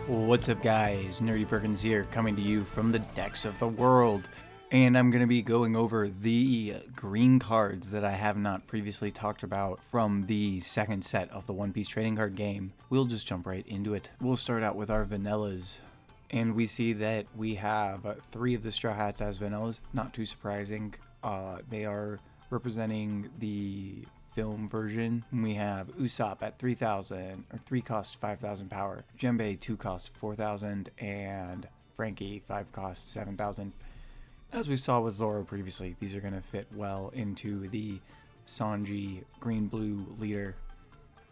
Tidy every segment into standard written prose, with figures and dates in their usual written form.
What's up guys, Nerdy Perkins here, coming to you from the decks of the world. And I'm going to be going over the green cards that I have not previously talked about from the second set of the One Piece trading card game. We'll just jump right into it. We'll start out with our vanillas. And we see that we have 3 of the Straw Hats as vanillas, not too surprising. They are representing the film version. We have Usopp at 3,000, or 3 cost 5,000 power, Djembe 2 cost 4,000, and Frankie 5 cost 7,000. As we saw with Zoro previously, these are going to fit well into the Sanji green-blue leader.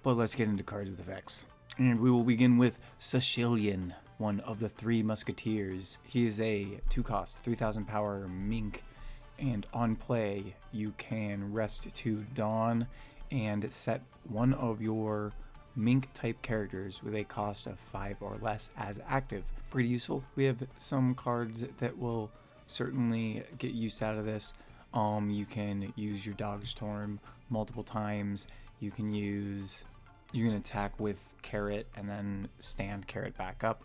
But let's get into cards with effects. And we will begin with Sicilian, one of the 3 musketeers. He is a 2 cost 3,000 power Mink. And on play, you can rest to Dawn and set one of your Mink type characters with a cost of 5 or less as active. Pretty useful. We have some cards that will certainly get use out of this. You can use your Dog Storm multiple times. You can attack with Carrot and then stand Carrot back up.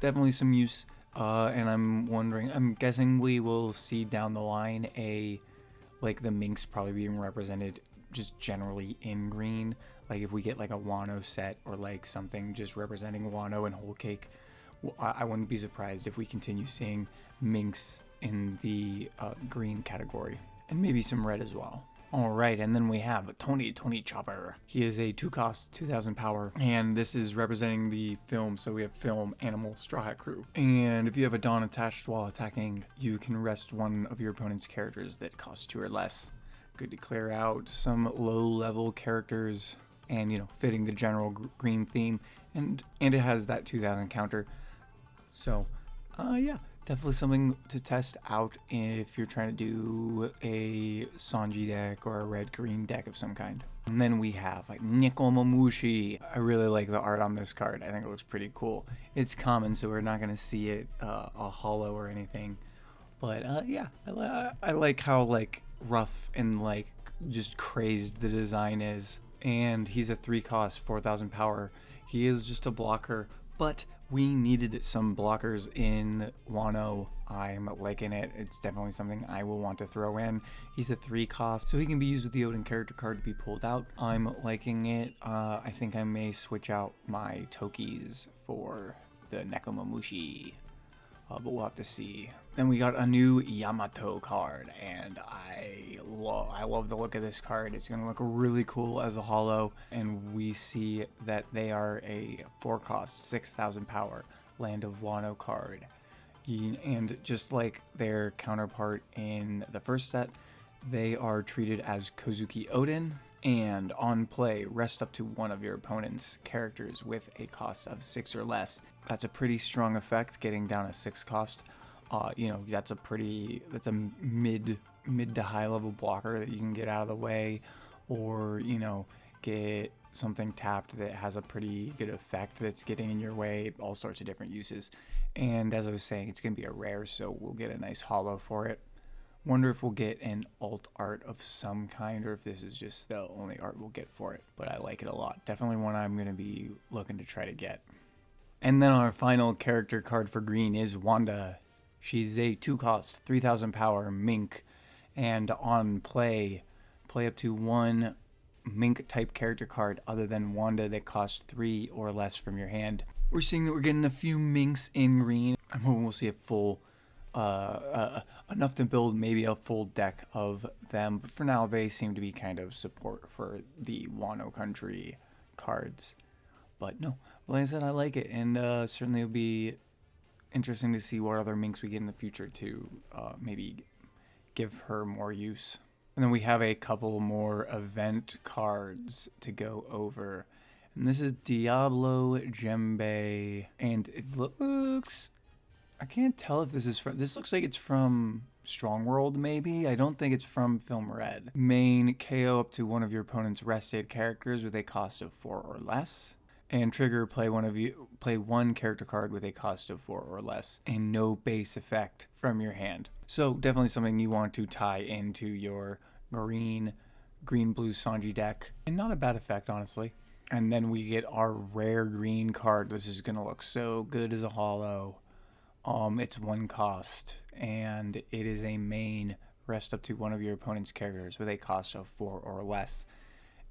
Definitely some use. And I'm guessing we will see down the line like the Minks probably being represented just generally in green. Like if we get like a Wano set or like something just representing Wano and Whole Cake, I wouldn't be surprised if we continue seeing Minks in the green category. And maybe some red as well. Alright, and then we have Tony Chopper. He is a 2 cost 2,000 power, and this is representing the film, so we have film, animal, Straw Hat crew. And if you have a Dawn attached while attacking, you can rest one of your opponent's characters that costs 2 or less. Good to clear out some low-level characters and, fitting the general green theme, and it has that 2,000 counter. So, yeah. Definitely something to test out if you're trying to do a Sanji deck or a red-green deck of some kind. And then we have like Nekomamushi. I really like the art on this card. I think it looks pretty cool. It's common, so we're not going to see it a holo or anything. But yeah, I like how like rough and like just crazed the design is. And he's a 3 cost 4,000 power. He is just a blocker, but we needed some blockers in Wano. I'm liking it. It's definitely something I will want to throw in. He's a 3 cost, so he can be used with the Odin character card to be pulled out. I'm liking it. I think I may switch out my Tokis for the Nekomamushi. But we'll have to see. Then we got a new Yamato card, and I love the look of this card. It's going to look really cool as a holo, and we see that they are a 4 cost 6,000 power Land of Wano card. And just like their counterpart in the first set, they are treated as Kozuki Odin, and on play, rest up to one of your opponent's characters with a cost of 6 or less. That's a pretty strong effect, getting down a 6 cost. That's a mid to high level blocker that you can get out of the way, or get something tapped that has a pretty good effect that's getting in your way. All sorts of different uses. And as I was saying, it's gonna be a rare, so we'll get a nice holo for it. Wonder if we'll get an alt art of some kind, or if this is just the only art we'll get for it. But I like it a lot. Definitely one I'm going to be looking to try to get. And then our final character card for green is Wanda. She's a 2 cost 3,000 power Mink. And on play up to 1 Mink type character card other than Wanda that costs 3 or less from your hand. We're seeing that we're getting a few Minks in green. I'm hoping we'll see a full enough to build maybe a full deck of them, but for now they seem to be kind of support for the Wano Country cards. But no, like I said, I like it, and certainly it'll be interesting to see what other Minks we get in the future to maybe give her more use. And then we have a couple more event cards to go over, and this is Diablo Djembe, and it looks, I can't tell if this looks like it's from Strong World maybe. I don't think it's from Film Red. Main, KO up to one of your opponent's rested characters with a cost of 4 or less. And trigger, play one character card with a cost of 4 or less, and no base effect from your hand. So definitely something you want to tie into your green-blue Sanji deck. And not a bad effect, honestly. And then we get our rare green card. This is gonna look so good as a holo. It's 1 cost, and it is a main. Rest up to one of your opponent's characters with a cost of 4 or less,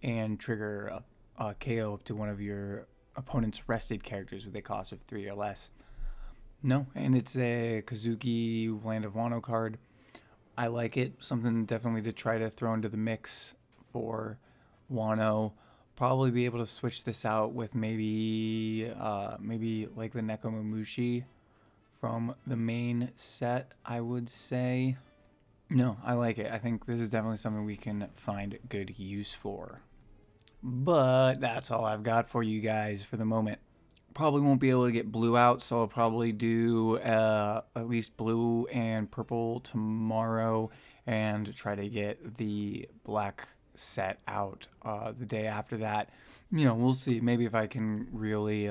and trigger a KO up to one of your opponent's rested characters with a cost of 3 or less. No, and it's a Kazuki Land of Wano card. I like it. Something definitely to try to throw into the mix for Wano. Probably be able to switch this out with maybe like the Nekomamushi from the main set, I would say. No, I like it. I think this is definitely something we can find good use for. But that's all I've got for you guys for the moment. Probably won't be able to get blue out, so I'll probably do at least blue and purple tomorrow and try to get the black set out the day after that. We'll see. Maybe if I can really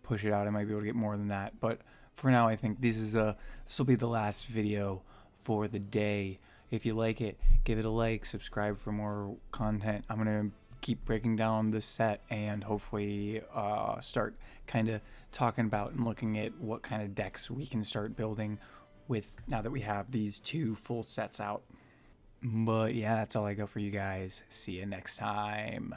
push it out, I might be able to get more than that. But for now, I think this will be the last video for the day. If you like it, give it a like, subscribe for more content. I'm gonna keep breaking down the set and hopefully start kind of talking about and looking at what kind of decks we can start building with now that we have these 2 full sets out. But yeah, that's all I got for you guys. See you next time.